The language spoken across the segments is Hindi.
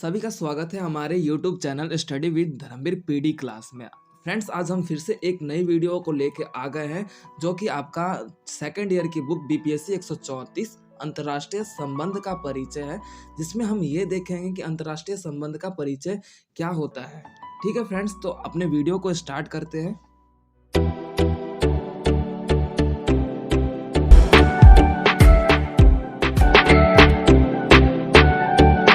सभी का स्वागत है हमारे YouTube channel study with Dharmveer PD class में। फ्रेंड्स, आज हम फिर से एक नई वीडियो को लेके आ गए हैं जो कि आपका सेकेंड ईयर की बुक BPSC 134 अंतर्राष्ट्रीय संबंध का परिचय है, जिसमें हम ये देखेंगे कि अंतर्राष्ट्रीय संबंध का परिचय क्या होता है। ठीक है फ्रेंड्स, तो अपने वीडियो को स्टार्ट करते हैं।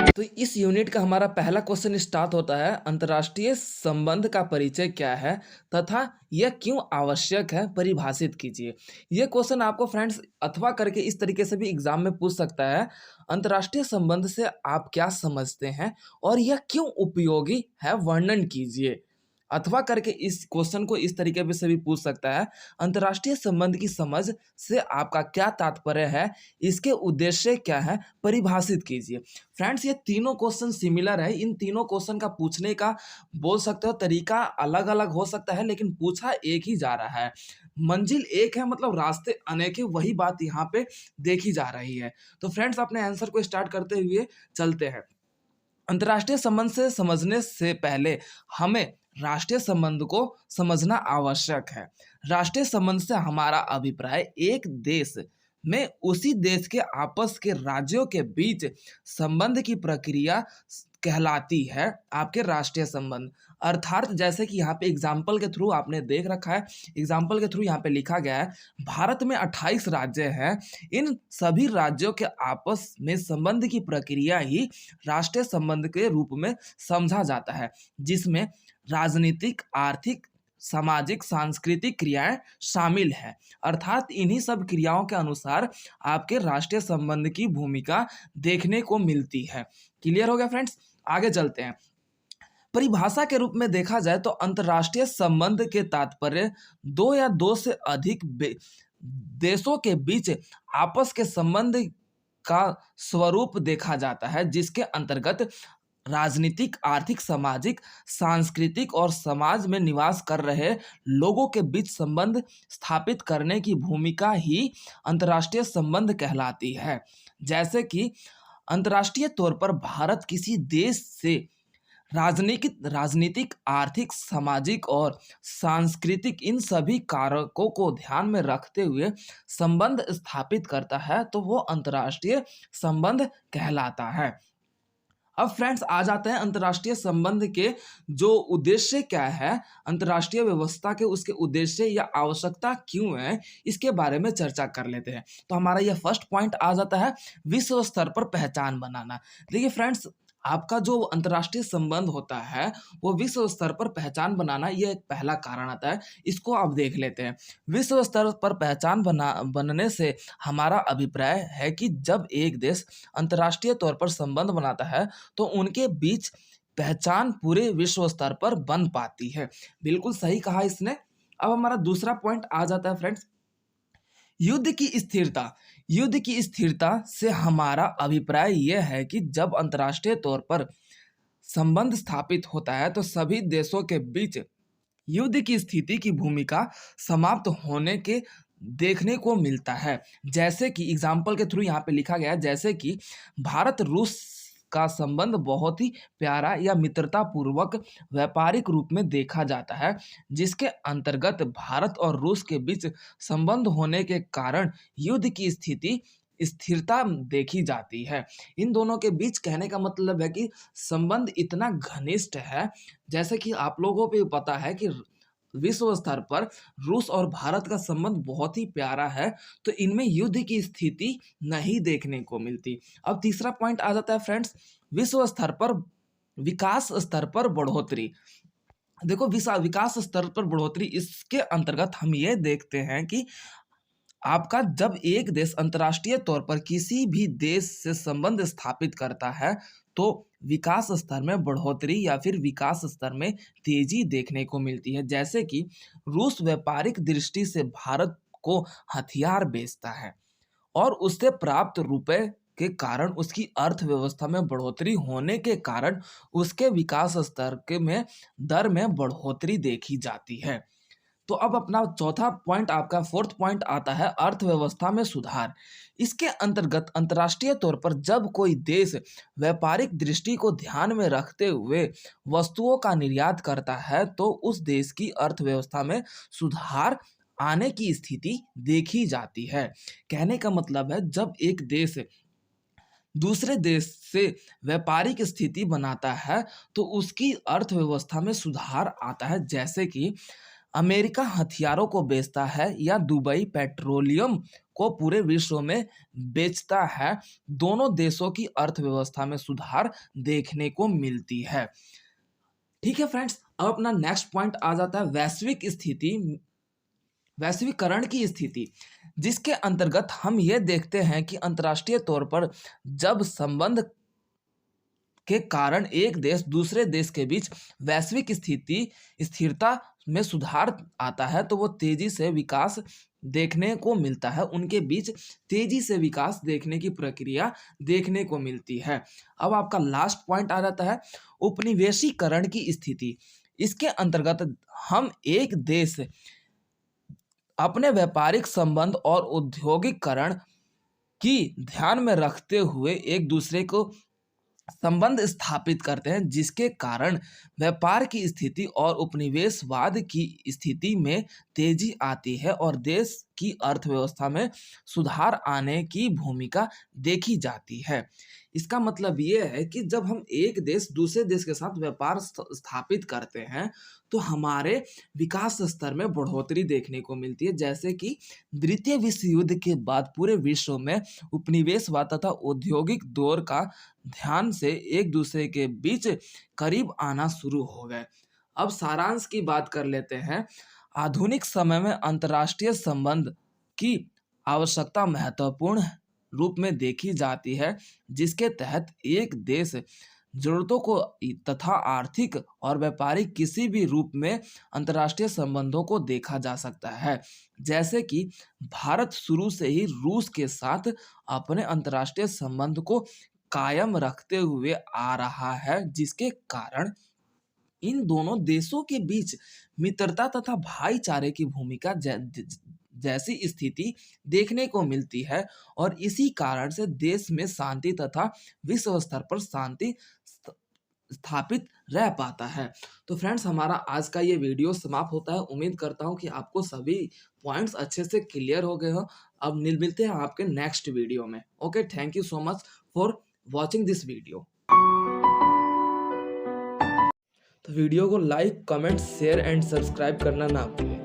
तो इस यूनिट का हमारा पहला क्वेश्चन स्टार्ट होता है, अंतर्राष्ट्रीय संबंध का परिचय क्या है तथा यह क्यों आवश्यक है, परिभाषित कीजिए। यह क्वेश्चन आपको फ्रेंड्स अथवा करके इस तरीके से भी एग्जाम में पूछ सकता है, अंतर्राष्ट्रीय संबंध से आप क्या समझते हैं और यह क्यों उपयोगी है, वर्णन कीजिए। अथवा करके इस क्वेश्चन को इस तरीके से भी पूछ सकता है, अंतर्राष्ट्रीय संबंध की समझ से आपका क्या तात्पर्य है, इसके उद्देश्य क्या है, परिभाषित कीजिए। फ्रेंड्स, ये तीनों क्वेश्चन सिमिलर है। इन तीनों क्वेश्चन का पूछने का बोल सकते हो तरीका अलग अलग हो सकता है, लेकिन पूछा एक ही जा रहा है। मंजिल एक है, मतलब रास्ते अनेक है, वही बात यहाँ पे देखी जा रही है। तो फ्रेंड्स, अपने आंसर को स्टार्ट करते हुए चलते हैं। अंतर्राष्ट्रीय संबंध से समझने से पहले हमें राष्ट्रीय संबंध को समझना आवश्यक है। राष्ट्रीय संबंध से हमारा अभिप्राय एक देश में उसी देश के आपस के राज्यों के बीच संबंध की प्रक्रिया कहलाती है आपके राष्ट्रीय संबंध। अर्थात जैसे कि यहाँ पे एग्जाम्पल के थ्रू आपने देख रखा है, एग्जाम्पल के थ्रू यहाँ पे लिखा गया है, भारत में 28 राज्य हैं। इन सभी राज्यों के आपस में संबंध की प्रक्रिया ही राष्ट्रीय संबंध के रूप में समझा जाता है, जिसमें राजनीतिक, आर्थिक, सामाजिक, सांस्कृतिक क्रियाएं शामिल हैं। अर्थात इन्हीं सब क्रियाओं के अनुसार आपके राष्ट्रीय संबंध की भूमिका देखने को मिलती है। क्लियर हो गया फ्रेंड्स? आगे चलते हैं। परिभाषा के रूप में देखा जाए तो अंतर्राष्ट्रीय संबंध के तात्पर्य दो या दो से अधिक देशों के बीच आपस के संबंध का स्वरूप देखा जाता है, जिसके अंतर्गत राजनीतिक, आर्थिक, सामाजिक, सांस्कृतिक और समाज में निवास कर रहे लोगों के बीच संबंध स्थापित करने की भूमिका ही अंतर्राष्ट्रीय संबंध कहलाती है। जैसे कि अंतर्राष्ट्रीय तौर पर भारत किसी देश से राजनीतिक, आर्थिक, सामाजिक और सांस्कृतिक इन सभी कारकों को ध्यान में रखते हुए संबंध स्थापित करता है, तो वो अंतर्राष्ट्रीय संबंध कहलाता है। अब फ्रेंड्स, आ जाते हैं अंतर्राष्ट्रीय संबंध के जो उद्देश्य क्या है, अंतर्राष्ट्रीय व्यवस्था के उसके उद्देश्य या आवश्यकता क्यों है, इसके बारे में चर्चा कर लेते हैं। तो हमारा यह फर्स्ट पॉइंट आ जाता है, विश्व स्तर पर पहचान बनाना। देखिए फ्रेंड्स, आपका जो अंतर्राष्ट्रीय संबंध होता है वो विश्व स्तर पर पहचान बनाना, यह एक पहला कारण आता है। इसको आप देख लेते हैं। विश्व स्तर पर पहचान बनने से हमारा अभिप्राय है कि जब एक देश अंतर्राष्ट्रीय तौर पर संबंध बनाता है तो उनके बीच पहचान पूरे विश्व स्तर पर बन पाती है। बिल्कुल सही कहा इसने। अब हमारा दूसरा पॉइंट आ जाता है फ्रेंड्स, युद्ध की स्थिरता। युद्ध की स्थिरता से हमारा अभिप्राय यह है कि जब अंतर्राष्ट्रीय तौर पर संबंध स्थापित होता है तो सभी देशों के बीच युद्ध की स्थिति की भूमिका समाप्त होने के देखने को मिलता है। जैसे कि एग्जाम्पल के थ्रू यहाँ पे लिखा गया है, जैसे कि भारत रूस का संबंध बहुत ही प्यारा या मित्रता पूर्वक व्यापारिक रूप में देखा जाता है, जिसके अंतर्गत भारत और रूस के बीच संबंध होने के कारण युद्ध की स्थिरता देखी जाती है। इन दोनों के बीच कहने का मतलब है कि संबंध इतना घनिष्ठ है। जैसे कि आप लोगों को पता है कि विश्व स्तर पर रूस और भारत का संबंध बहुत ही प्यारा है, तो इनमें युद्ध की स्थिति नहीं देखने को मिलती। अब तीसरा पॉइंट आ जाता है फ्रेंड्स, विश्व स्तर पर विकास स्तर पर बढ़ोतरी। देखो, विकास स्तर पर बढ़ोतरी, इसके अंतर्गत हम ये देखते हैं कि आपका जब एक देश अंतर्राष्ट्रीय तौर पर किसी भी देश से संबंध स्थापित करता है तो विकास स्तर में बढ़ोतरी या फिर विकास स्तर में तेजी देखने को मिलती है। जैसे कि रूस व्यापारिक दृष्टि से भारत को हथियार बेचता है और उससे प्राप्त रुपए के कारण उसकी अर्थव्यवस्था में बढ़ोतरी होने के कारण उसके विकास स्तर के में दर में बढ़ोतरी देखी जाती है। तो अब अपना चौथा पॉइंट, आपका फोर्थ पॉइंट आता है अर्थव्यवस्था में सुधार। इसके अंतर्गत अंतर्राष्ट्रीय तौर पर जब कोई देश व्यापारिक दृष्टि को ध्यान में रखते हुए वस्तुओं का निर्यात करता है तो उस देश की अर्थव्यवस्था में सुधार आने की स्थिति देखी जाती है। कहने का मतलब है, जब एक देश दूसरे देश से व्यापारिक स्थिति बनाता है तो उसकी अर्थव्यवस्था में सुधार आता है। जैसे कि अमेरिका हथियारों को बेचता है या दुबई पेट्रोलियम को पूरे विश्व में बेचता है, दोनों देशों की अर्थव्यवस्था में सुधार देखने को मिलती है। ठीक है फ्रेंड्स, अब अपना नेक्स्ट पॉइंट आ जाता है वैश्वीकरण की स्थिति, जिसके अंतर्गत हम ये देखते हैं कि अंतर्राष्ट्रीय तौर पर जब संबंध के कारण एक देश दूसरे देश के बीच वैश्विक स्थिरता में सुधार आता है तो वो तेजी से विकास देखने को मिलता है, उनके बीच तेजी से विकास देखने की प्रक्रिया देखने को मिलती है। अब आपका लास्ट पॉइंट आ जाता है उपनिवेशीकरण की स्थिति। इसके अंतर्गत हम एक देश अपने व्यापारिक संबंध और औद्योगिकरण की ध्यान में रखते हुए एक दूसरे को संबंध स्थापित करते हैं, जिसके कारण व्यापार की स्थिति और उपनिवेशवाद की स्थिति में तेजी आती है और देश की अर्थव्यवस्था में सुधार आने की भूमिका देखी जाती है। इसका मतलब ये है कि जब हम एक देश दूसरे देश के साथ व्यापार स्थापित करते हैं तो हमारे विकास स्तर में बढ़ोतरी देखने को मिलती है। जैसे कि द्वितीय विश्व युद्ध के बाद पूरे विश्व में उपनिवेशवाद तथा औद्योगिक दौर का ध्यान से एक दूसरे के बीच करीब आना शुरू हो गए। अब सारांश की बात कर लेते हैं। आधुनिक समय में अंतर्राष्ट्रीय संबंध की आवश्यकता महत्वपूर्ण रूप में देखी जाती है, जिसके तहत एक देश जरूरतों को तथा आर्थिक और व्यापारिक किसी भी रूप में अंतर्राष्ट्रीय संबंधों को देखा जा सकता है। जैसे कि भारत शुरू से ही रूस के साथ अपने अंतर्राष्ट्रीय संबंध को कायम रखते हुए आ रहा है, जिसके कारण इन दोनों देशों के बीच मित्रता तथा भाईचारे की भूमिका जैसी स्थिति देखने को मिलती है और इसी कारण से देश में शांति तथा विश्व स्तर पर शांति स्थापित रह पाता है। तो फ्रेंड्स, हमारा आज का ये वीडियो समाप्त होता है। उम्मीद करता हूँ कि आपको सभी पॉइंट्स अच्छे से क्लियर हो गए हो। अब मिलते हैं आपके नेक्स्ट वीडियो में। Okay, thank you so much for watching this video. तो वीडियो को like, comment, share and subscribe करना ना भूलें।